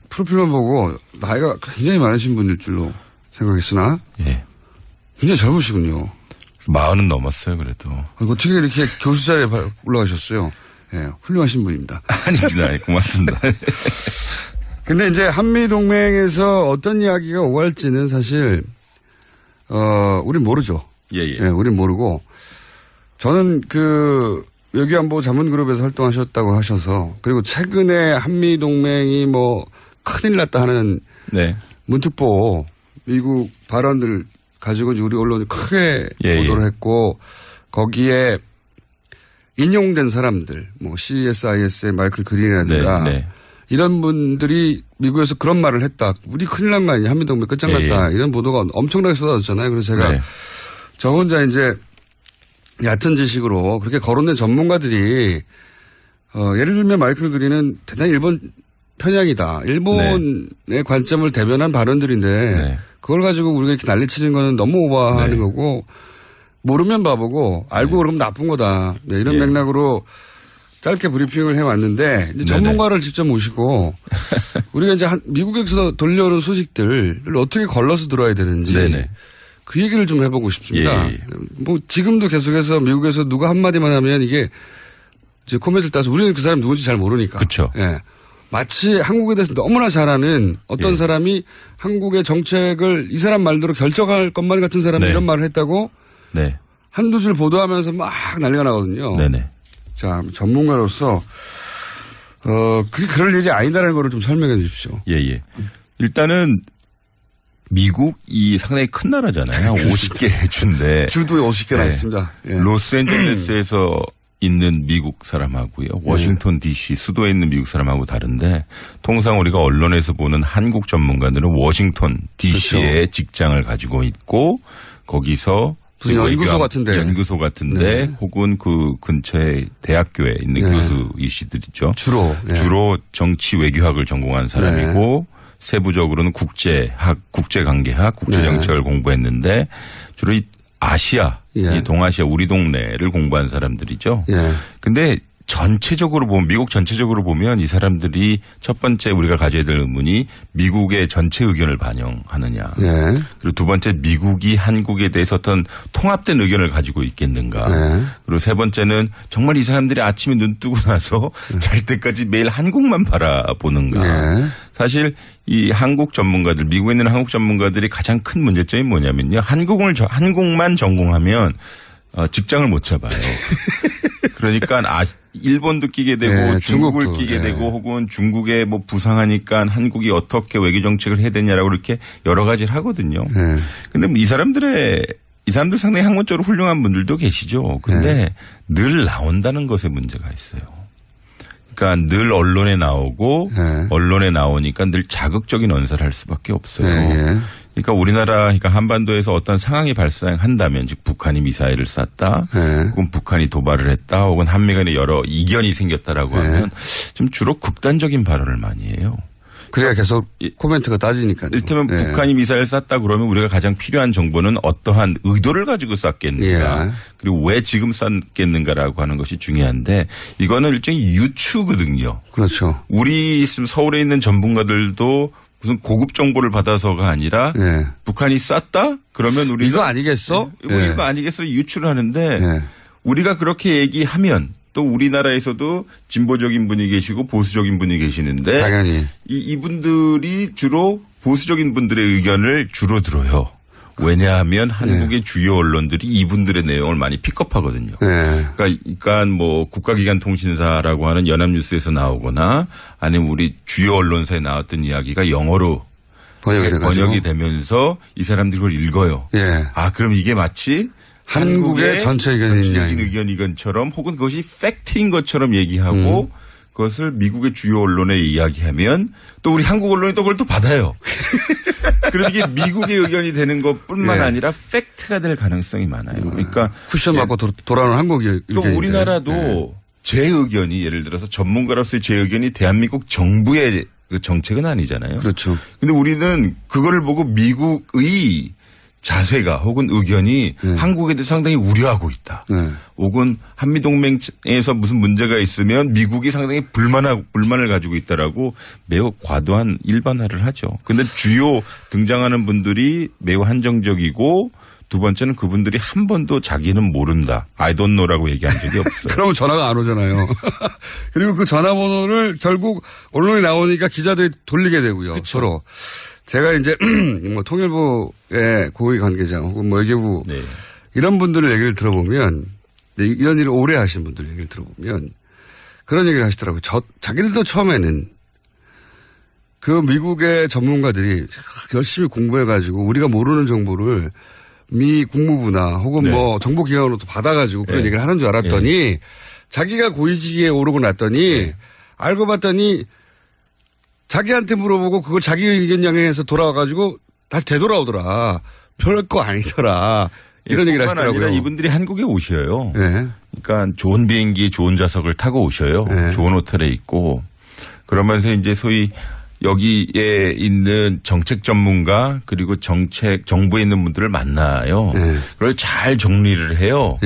프로필만 보고 나이가 굉장히 많으신 분일 줄로 생각했으나 예. 굉장히 젊으시군요. 40은 넘었어요, 그래도. 어떻게 이렇게 교수 자리에 올라가셨어요? 예, 훌륭하신 분입니다. 아닙니다. 고맙습니다. 근데 이제 한미동맹에서 어떤 이야기가 오갈지는 사실, 우린 모르죠. 예. 우린 모르고, 저는 외교안보 자문그룹에서 활동하셨다고 하셔서, 그리고 최근에 한미동맹이 큰일 났다 하는, 네. 문특보, 미국 발언들 가지고 우리 언론이 크게 보도를 했고, 거기에 인용된 사람들, CSIS의 마이클 그린이라든가, 이런 분들이 미국에서 그런 말을 했다. 우리 큰일 난 거 아니냐. 한미동맹 끝장났다. 이런 보도가 엄청나게 쏟아졌잖아요. 그래서 제가 저 혼자 이제 얕은 지식으로 그렇게 거론된 전문가들이, 예를 들면 마이클 그린은 대단히 일본 편향이다. 일본의 관점을 대변한 발언들인데, 그걸 가지고 우리가 이렇게 난리치는 거는 너무 오버하는 거고, 모르면 바보고, 알고 그러면 나쁜 거다. 이런 맥락으로 짧게 브리핑을 해왔는데, 이제 전문가를 직접 모시고, 우리가 이제 미국에서 돌려오는 소식들을 어떻게 걸러서 들어야 되는지, 그 얘기를 좀 해보고 싶습니다. 예. 뭐 지금도 계속해서 미국에서 누가 한마디만 하면 이게 이제 코멘트를 따서 우리는 그 사람이 누군지 잘 모르니까. 그렇죠. 예. 마치 한국에 대해서 너무나 잘 아는 어떤 사람이 한국의 정책을 이 사람 말대로 결정할 것만 같은 사람이 이런 말을 했다고 네. 한두 줄 보도하면서 막 난리가 나거든요. 네네. 자, 전문가로서 그게 그럴 일이 아니다라는 걸 좀 설명해 주십시오. 예. 일단은 미국이 상당히 큰 나라잖아요. 50개 주인데. 주도 50개나 있습니다. 예. 로스앤젤레스에서 있는 미국 사람하고요. 워싱턴 DC 수도에 있는 미국 사람하고 다른데 통상 우리가 언론에서 보는 한국 전문가들은 워싱턴 DC에 그렇죠. 직장을 가지고 있고 거기서 연구소 같은데 네. 혹은 그 근처에 대학교에 있는 교수이시들이죠. 주로 정치 외교학을 전공한 사람이고 세부적으로는 국제관계학, 국제정책을 공부했는데 주로 이 아시아, 이 동아시아 우리 동네를 공부한 사람들이죠. 근데 전체적으로 보면 미국 전체적으로 보면 이 사람들이 첫 번째 우리가 가져야 될 의문이 미국의 전체 의견을 반영하느냐. 그리고 두 번째 미국이 한국에 대해서 어떤 통합된 의견을 가지고 있겠는가. 그리고 세 번째는 정말 이 사람들이 아침에 눈 뜨고 나서 잘 때까지 매일 한국만 바라보는가. 사실 이 한국 전문가들 미국에 있는 한국 전문가들이 가장 큰 문제점이 뭐냐면요. 한국만 전공하면 직장을 못 잡아요. 그러니까 일본도 끼게 되고 중국을 끼게 되고 혹은 중국에 뭐 부상하니까 한국이 어떻게 외교 정책을 해야 되냐라고 이렇게 여러 가지를 하거든요. 근데 이 사람들 상당히 학문적으로 훌륭한 분들도 계시죠. 근데 늘 나온다는 것에 문제가 있어요. 그러니까 늘 언론에 나오고 언론에 나오니까 늘 자극적인 언사를 할 수밖에 없어요. 그러니까 그러니까 한반도에서 어떤 상황이 발생한다면 즉 북한이 미사일을 쐈다 혹은 북한이 도발을 했다 혹은 한미 간에 여러 이견이 생겼다라고 하면 좀 주로 극단적인 발언을 많이 해요. 그래야 계속 코멘트가 따지니까. 이를테면 북한이 미사일 쐈다 그러면 우리가 가장 필요한 정보는 어떠한 의도를 가지고 쐈겠는가 그리고 왜 지금 쐈겠는가라고 하는 것이 중요한데 이거는 일종의 유추거든요. 그렇죠. 우리 서울에 있는 전문가들도 무슨 고급 정보를 받아서가 아니라 북한이 쐈다? 그러면 우리가 이거 아니겠어? 이거 아니겠어? 유추를 하는데 우리가 그렇게 얘기하면 또 우리나라에서도 진보적인 분이 계시고 보수적인 분이 계시는데 당연히 이분들이 주로 보수적인 분들의 의견을 주로 들어요. 왜냐하면 한국의 주요 언론들이 이분들의 내용을 많이 픽업하거든요. 그러니까 뭐 국가기관 통신사라고 하는 연합뉴스에서 나오거나 아니면 우리 주요 언론사에 나왔던 이야기가 영어로 번역이 되면서 이 사람들이 그걸 읽어요. 그럼 이게 마치 한국의 전체 의견이건처럼 혹은 그것이 팩트인 것처럼 얘기하고 그것을 미국의 주요 언론에 이야기하면 또 우리 한국 언론이 또 그걸 또 받아요. 그럼 이게 미국의 의견이 되는 것뿐만 아니라 팩트가 될 가능성이 많아요. 그러니까 쿠션 맞고 돌아오는 한국의 의견이. 또 우리나라도 제 의견이 예를 들어서 전문가로서의 제 의견이 대한민국 정부의 그 정책은 아니잖아요. 그렇죠. 근데 우리는 그거를 보고 미국의 자세가 혹은 의견이 한국에 대해서 상당히 우려하고 있다. 혹은 한미동맹에서 무슨 문제가 있으면 미국이 상당히 불만을 가지고 있다라고 매우 과도한 일반화를 하죠. 그런데 주요 등장하는 분들이 매우 한정적이고 두 번째는 그분들이 한 번도 자기는 모른다. I don't know라고 얘기한 적이 없어요. 그러면 전화가 안 오잖아요. 그리고 그 전화번호를 결국 언론에 나오니까 기자들이 돌리게 되고요. 그쵸. 서로. 제가 이제 뭐 통일부의 고위 관계자 혹은 뭐 외교부 이런 분들의 얘기를 들어보면 이런 일을 오래 하신 분들 얘기를 들어보면 그런 얘기를 하시더라고요. 자기들도 처음에는 그 미국의 전문가들이 열심히 공부해가지고 우리가 모르는 정보를 미 국무부나 혹은 뭐 정보기관으로부터 받아가지고 그런 얘기를 하는 줄 알았더니 자기가 고위직에 오르고 났더니 알고 봤더니 자기한테 물어보고 그걸 자기 의견 양해해서 돌아와가지고 다시 되돌아오더라. 별거 아니더라. 이런 얘기를 하시더라고요. 아니라 이분들이 한국에 오셔요. 그러니까 좋은 비행기 좋은 좌석을 타고 오셔요. 좋은 호텔에 있고 그러면서 이제 소위 여기에 있는 정책 전문가 그리고 정부에 있는 분들을 만나요. 그걸 잘 정리를 해요.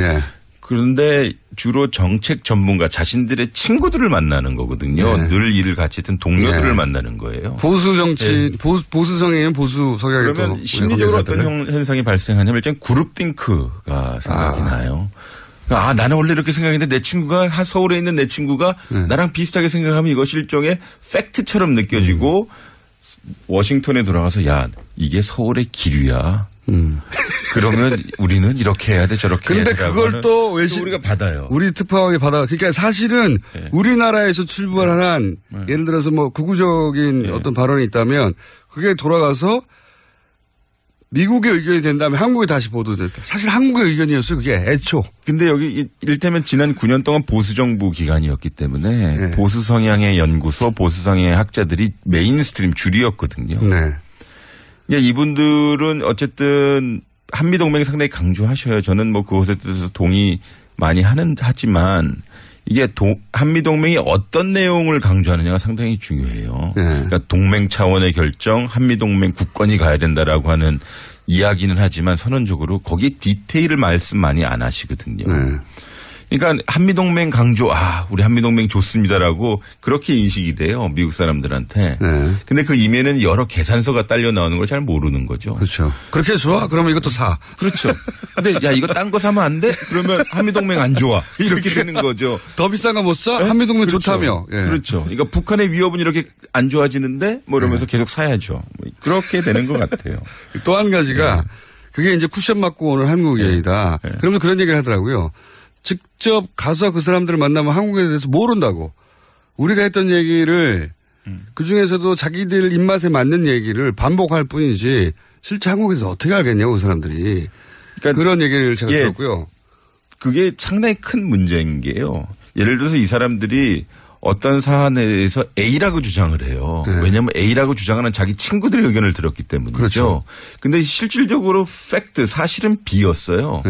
그런데 주로 정책 전문가 자신들의 친구들을 만나는 거거든요. 네. 늘 일을 같이 했던 동료들을 네. 만나는 거예요. 보수 정치, 네. 보수 성향이면 보수 성향이 그러면 심리적으로 어떤 현상이 발생하냐면 일단 그룹 띵크가 생각이 나요. 나는 원래 이렇게 생각했는데 내 친구가 서울에 있는 내 친구가 나랑 비슷하게 생각하면 이것이 일종의 팩트처럼 느껴지고 워싱턴에 돌아가서 야 이게 서울의 기류야. 그러면 우리는 이렇게 해야 돼 저렇게 해야 돼. 근데 그걸 또 우리가 받아요. 우리 특파원이 받아. 그러니까 사실은 우리나라에서 출발한 예를 들어서 뭐 극우적인 어떤 발언이 있다면 그게 돌아가서 미국의 의견이 된다면 한국에 다시 보도됐다. 사실 한국의 의견이었어요. 그게 애초. 근데 여기 이를테면 지난 9년 동안 보수정부 기간이었기 때문에 보수 성향의 연구소, 보수 성향의 학자들이 메인스트림 줄이었거든요. 네. 그러니까 이분들은 어쨌든 한미동맹 상당히 강조하셔요. 저는 뭐 그것에 대해서 동의 많이 하지만 이게 한미동맹이 어떤 내용을 강조하느냐가 상당히 중요해요. 그러니까 동맹 차원의 결정, 한미동맹 국권이 가야 된다라고 하는 이야기는 하지만 선언적으로 거기에 디테일을 말씀 많이 안 하시거든요. 그러니까 한미동맹 강조, 우리 한미동맹 좋습니다라고 그렇게 인식이 돼요. 미국 사람들한테. 근데 그 이면에는 여러 계산서가 딸려 나오는 걸 잘 모르는 거죠. 그렇죠. 그렇게 좋아? 그러면 이것도 사. 그렇죠. 근데 야, 이거 딴 거 사면 안 돼? 그러면 한미동맹 안 좋아. 이렇게 되는 거죠. 더 비싼 거 못 사? 한미동맹 그렇죠. 좋다며. 예. 그렇죠. 그러니까 북한의 위협은 이렇게 안 좋아지는데 뭐 이러면서 계속 사야죠. 뭐 그렇게 되는 것 같아요. 또 한 가지가 그게 이제 쿠션 맞고 오는 한국인이다. 그러면 그런 얘기를 하더라고요. 직접 가서 그 사람들을 만나면 한국에 대해서 모른다고. 우리가 했던 얘기를 그중에서도 자기들 입맛에 맞는 얘기를 반복할 뿐이지 실제 한국에서 어떻게 알겠냐고 그 사람들이. 그러니까 그런 얘기를 제가 들었고요. 그게 상당히 큰 문제인 게요. 예를 들어서 이 사람들이 어떤 사안에 대해서 A라고 주장을 해요. 왜냐하면 A라고 주장하는 자기 친구들의 의견을 들었기 때문이죠. 그렇죠. 근데 실질적으로 사실은 B였어요.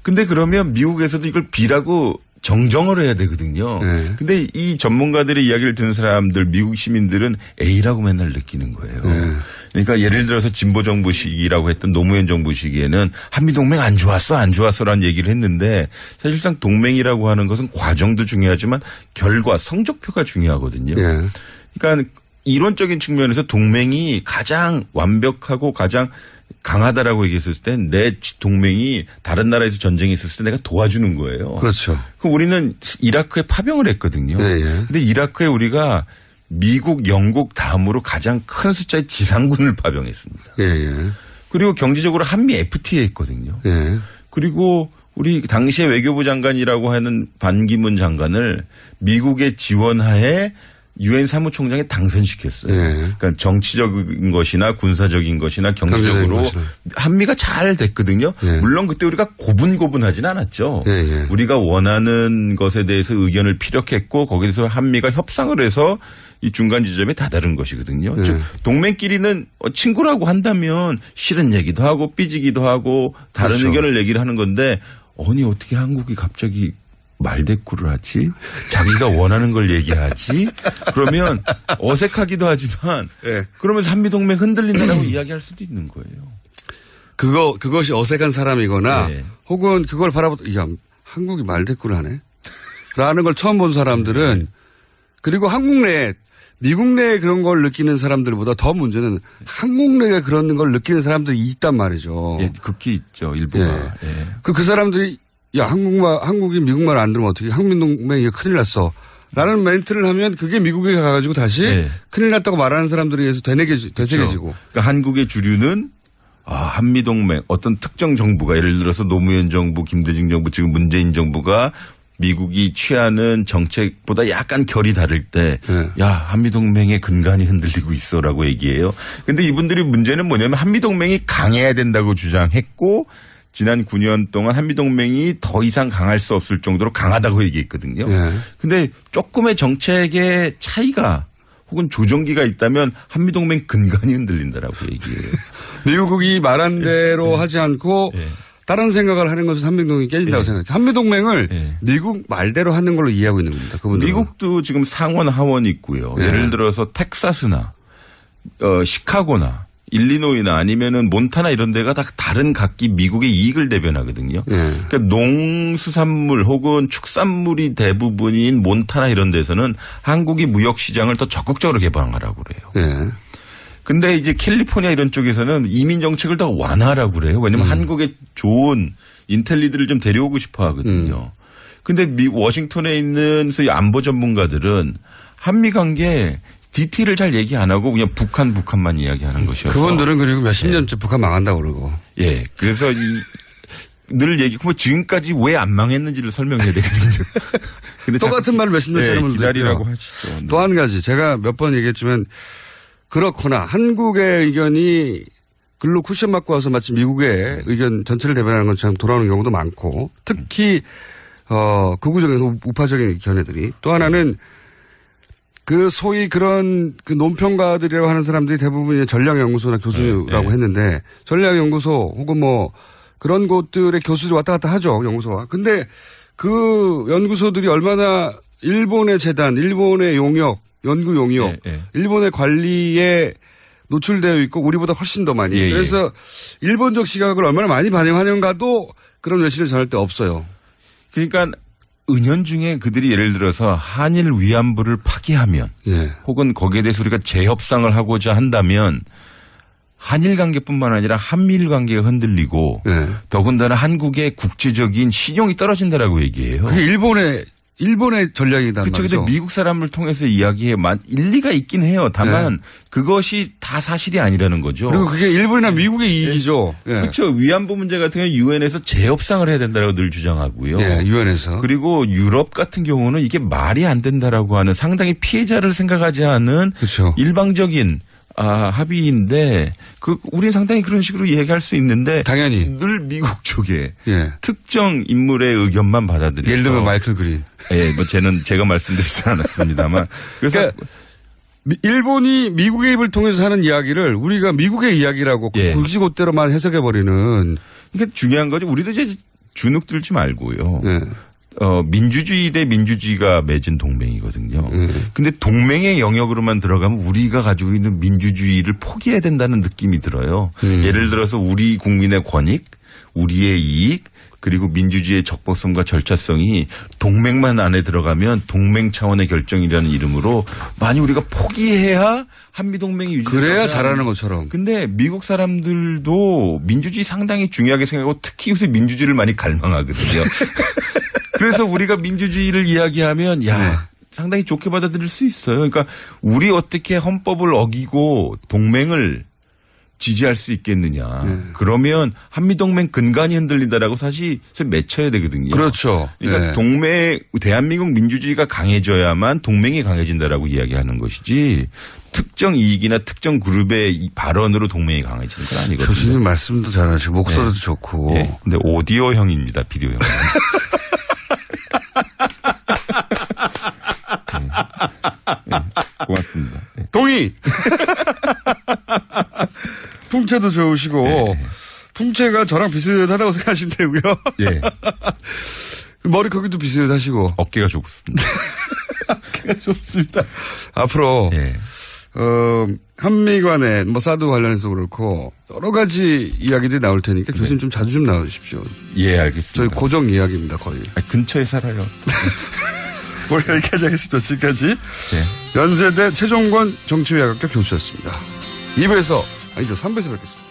근데 그러면 미국에서도 이걸 B라고 정정을 해야 되거든요. 근데 이 전문가들의 이야기를 듣는 사람들, 미국 시민들은 A라고 맨날 느끼는 거예요. 그러니까 예를 들어서 진보 정부 시기라고 했던 노무현 정부 시기에는 한미동맹 안 좋았어라는 얘기를 했는데 사실상 동맹이라고 하는 것은 과정도 중요하지만 결과, 성적표가 중요하거든요. 그러니까 이론적인 측면에서 동맹이 가장 완벽하고 가장 강하다라고 얘기했을 때 내 동맹이 다른 나라에서 전쟁이 있었을 때 내가 도와주는 거예요. 그렇죠. 그럼 우리는 이라크에 파병을 했거든요. 근데 이라크에 우리가 미국, 영국 다음으로 가장 큰 숫자의 지상군을 파병했습니다. 그리고 경제적으로 한미 FTA 했거든요. 그리고 우리 당시에 외교부 장관이라고 하는 반기문 장관을 미국의 지원하에 유엔 사무총장에 당선시켰어요. 그러니까 정치적인 것이나 군사적인 것이나 경제적으로 한미가 잘 됐거든요. 물론 그때 우리가 고분고분하진 않았죠. 우리가 원하는 것에 대해서 의견을 피력했고 거기에서 한미가 협상을 해서 이 중간 지점에 다다른 것이거든요. 즉 동맹끼리는 친구라고 한다면 싫은 얘기도 하고 삐지기도 하고 다른 의견을 얘기를 하는 건데 아니 어떻게 한국이 갑자기 말대꾸를 하지? 자기가 원하는 걸 얘기하지? 그러면 어색하기도 하지만 그러면서 한미동맹 흔들린다라고 이야기할 수도 있는 거예요. 그것이 어색한 사람이거나 혹은 그걸 바라보다 야, 한국이 말대꾸를 하네? 라는 걸 처음 본 사람들은 그리고 한국 내에 미국 내에 그런 걸 느끼는 사람들보다 더 문제는 한국 내에 그런 걸 느끼는 사람들이 있단 말이죠. 극히 있죠. 일부가. 그 사람들이 야, 한국이 미국말 안 들으면 어떻게 한미동맹이 큰일 났어. 라는 멘트를 하면 그게 미국에 가가지고 다시 큰일 났다고 말하는 사람들에 의해서 되새겨지고. 그렇죠. 그러니까 한국의 주류는 한미동맹 어떤 특정 정부가 예를 들어서 노무현 정부, 김대중 정부, 지금 문재인 정부가 미국이 취하는 정책보다 약간 결이 다를 때 야, 한미동맹의 근간이 흔들리고 있어라고 얘기해요. 근데 이분들이 문제는 뭐냐면 한미동맹이 강해야 된다고 주장했고 지난 9년 동안 한미동맹이 더 이상 강할 수 없을 정도로 강하다고 얘기했거든요. 근데 조금의 정책의 차이가 혹은 조정기가 있다면 한미동맹 근간이 흔들린다라고 얘기해요. 미국이 말한 대로 하지 않고 다른 생각을 하는 것은 한미동맹이 깨진다고 생각해요. 한미동맹을 미국 말대로 하는 걸로 이해하고 있는 겁니다. 그분들은. 미국도 지금 상원 하원이 있고요. 예를 들어서 텍사스나 시카고나 일리노이나 아니면은 몬타나 이런 데가 다 다른 각기 미국의 이익을 대변하거든요. 그러니까 농수산물 혹은 축산물이 대부분인 몬타나 이런 데서는 한국이 무역 시장을 더 적극적으로 개방하라고 그래요. 근데 이제 캘리포니아 이런 쪽에서는 이민 정책을 더 완화하라고 그래요. 왜냐면 한국에 좋은 인텔리들을 좀 데려오고 싶어 하거든요. 근데 워싱턴에 있는 소위 안보 전문가들은 한미 관계 디테일을 잘 얘기 안 하고 그냥 북한만 이야기하는 것이어서. 그분들은 그리고 몇십 년째 북한 망한다고 그러고. 예. 그래서 늘 얘기하고 지금까지 왜 안 망했는지를 설명해야 되거든요. 근데 똑같은 말을 몇십 년째 하는 분들 기다리라고 하시죠. 또 한 가지 제가 몇 번 얘기했지만 그렇구나. 한국의 의견이 글로 쿠션 맞고 와서 마치 미국의 의견 전체를 대변하는 것처럼 돌아오는 경우도 많고 특히 극우적인 우파적인 견해들이 또 하나는 그 소위 그런 그 논평가들이라고 하는 사람들이 대부분 전략연구소나 교수라고 했는데 전략연구소 혹은 뭐 그런 곳들의 교수들이 왔다 갔다 하죠. 연구소와. 근데 그 연구소들이 얼마나 일본의 재단, 일본의 용역, 연구 용역, 일본의 관리에 노출되어 있고 우리보다 훨씬 더 많이. 그래서 일본적 시각을 얼마나 많이 반영하는가도 그런 외신을 전할 때 없어요. 그러니까 은연중에 그들이 예를 들어서 한일 위안부를 파기하면 혹은 거기에 대해서 우리가 재협상을 하고자 한다면 한일 관계뿐만 아니라 한미일 관계가 흔들리고 더군다나 한국의 국제적인 신용이 떨어진다라고 얘기해요. 그게 일본의 전략이다. 그렇죠. 근데 미국 사람을 통해서 이야기해 일리가 있긴 해요. 다만 그것이 다 사실이 아니라는 거죠. 그리고 그게 일본이나 미국의 이익이죠. 그렇죠. 위안부 문제 같은 경우는 유엔에서 재협상을 해야 된다고 늘 주장하고요. 유엔에서. 그리고 유럽 같은 경우는 이게 말이 안 된다라고 하는 상당히 피해자를 생각하지 않은 일방적인 합의인데 우리는 상당히 그런 식으로 이야기할 수 있는데 당연히 늘 미국 쪽에 특정 인물의 의견만 받아들여서 예를 들면 마이클 그린. 뭐 제가 말씀드리지 않았습니다만 그래서 그러니까 일본이 미국의 입을 통해서 하는 이야기를 우리가 미국의 이야기라고 굳이곧대로만 해석해버리는. 그러니까 중요한 거죠. 우리도 이제 주눅 들지 말고요. 민주주의 대 민주주의가 맺은 동맹이거든요. 근데 동맹의 영역으로만 들어가면 우리가 가지고 있는 민주주의를 포기해야 된다는 느낌이 들어요. 예를 들어서 우리 국민의 권익, 우리의 이익, 그리고 민주주의의 적법성과 절차성이 동맹만 안에 들어가면 동맹 차원의 결정이라는 이름으로 많이 우리가 포기해야 한미동맹이 유지되고 그래야 잘하는 것처럼. 근데 미국 사람들도 민주주의 상당히 중요하게 생각하고 특히 요새 민주주의를 많이 갈망하거든요. 그래서 우리가 민주주의를 이야기하면 상당히 좋게 받아들일 수 있어요. 그러니까 우리 어떻게 헌법을 어기고 동맹을 지지할 수 있겠느냐. 그러면 한미동맹 근간이 흔들린다라고 사실 맺혀야 되거든요. 그렇죠. 그러니까 대한민국 민주주의가 강해져야만 동맹이 강해진다라고 이야기하는 것이지 특정 이익이나 특정 그룹의 발언으로 동맹이 강해지는 건 아니거든요. 교수님 말씀도 잘하시고 목소리도 좋고. 근데 오디오형입니다. 비디오형. 고맙습니다. 동의! 풍채도 좋으시고, 풍채가 저랑 비슷하다고 생각하시면 되고요. 머리 크기도 비슷하시고. 어깨가 좋습니다. 어깨가 좋습니다. 앞으로, 한미 간에 사드 관련해서 그렇고, 여러 가지 이야기들이 나올 테니까 교수님 좀 자주 좀 나와주십시오. 알겠습니다. 저희 고정 이야기입니다, 거의. 근처에 살아요. 오늘 여기까지 하겠습니다. 지금까지 연세대 최종권 정치외학학교 교수였습니다. 2부에서, 3부에서 뵙겠습니다.